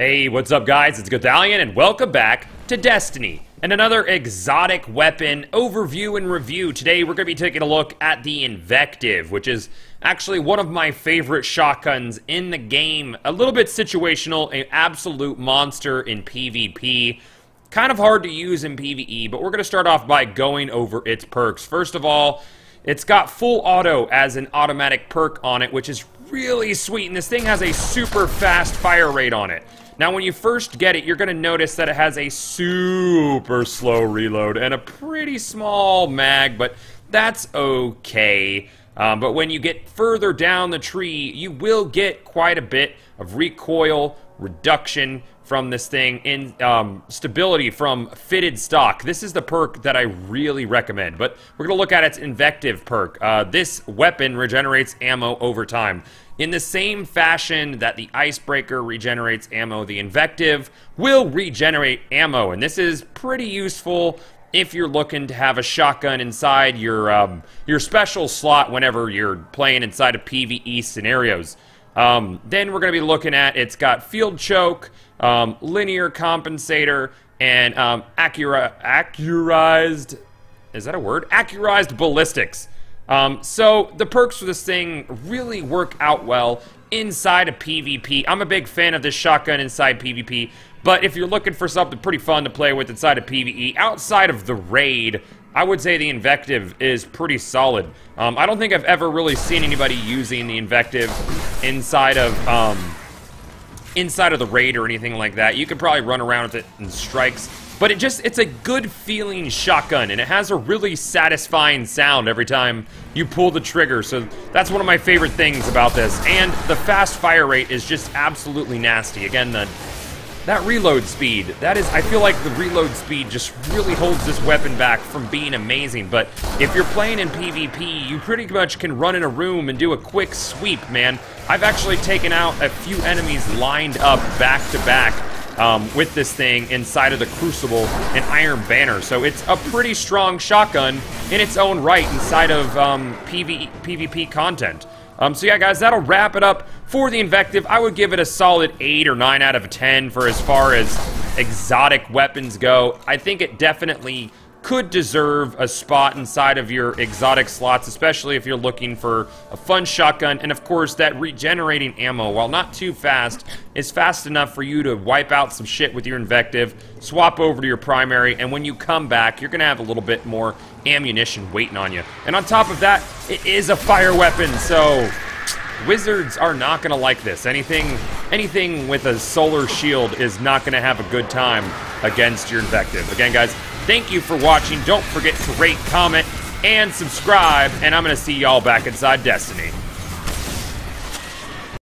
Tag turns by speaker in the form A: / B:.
A: Hey, what's up guys? It's Gothalion and welcome back to Destiny and another exotic weapon overview and review. Today we're going to be taking a look at the Invective, which is actually one of my favorite shotguns in the game. A little bit situational, an absolute monster in PvP. Kind of hard to use in PvE, but we're going to start off by going over its perks. First of all, it's got full auto as an automatic perk on it, which is really sweet, and this thing has a super fast fire rate on it. Now, when you first get it, you're going to notice that it has a super slow reload and a pretty small mag, but that's okay. But when you get further down the tree, you will get quite a bit of recoil reduction from this thing in stability from fitted stock. This is the perk that I really recommend, but we're going to look at its Invective perk. This weapon regenerates ammo over time. In the same fashion that the Icebreaker regenerates ammo, the Invective will regenerate ammo, and this is pretty useful if you're looking to have a shotgun inside your special slot whenever you're playing inside of PvE scenarios. Then we're going to be looking at, it's got field choke, linear compensator, and accurized, is that a word? Accurized ballistics. So the perks for this thing really work out well inside of PvP. I'm a big fan of this shotgun inside PvP, but if you're looking for something pretty fun to play with inside of PvE, outside of the raid, I would say the Invective is pretty solid. I don't think I've ever really seen anybody using the Invective inside of the raid or anything like that. You could probably run around with it in strikes, but it's a good feeling shotgun, and it has a really satisfying sound every time you pull the trigger, so that's one of my favorite things about this. And the fast fire rate is just absolutely nasty. Again, that reload speed, I feel like the reload speed just really holds this weapon back from being amazing. But if you're playing in PvP, you pretty much can run in a room and do a quick sweep, man. I've actually taken out a few enemies lined up back to back with this thing inside of the Crucible and Iron Banner. So it's a pretty strong shotgun in its own right inside of PvP content. So yeah, guys, that'll wrap it up for the Invective. I would give it a solid 8 or 9 out of 10 for as far as exotic weapons go. I think it definitely could deserve a spot inside of your exotic slots, especially if you're looking for a fun shotgun. And of course, that regenerating ammo, while not too fast, is fast enough for you to wipe out some shit with your Invective, swap over to your primary, and when you come back, you're gonna have a little bit more ammunition waiting on you. And on top of that, it is a fire weapon, so wizards are not gonna like this. Anything with a solar shield is not gonna have a good time against your Invective. Again, guys, thank you for watching. Don't forget to rate, comment, and subscribe, and I'm gonna see y'all back inside Destiny.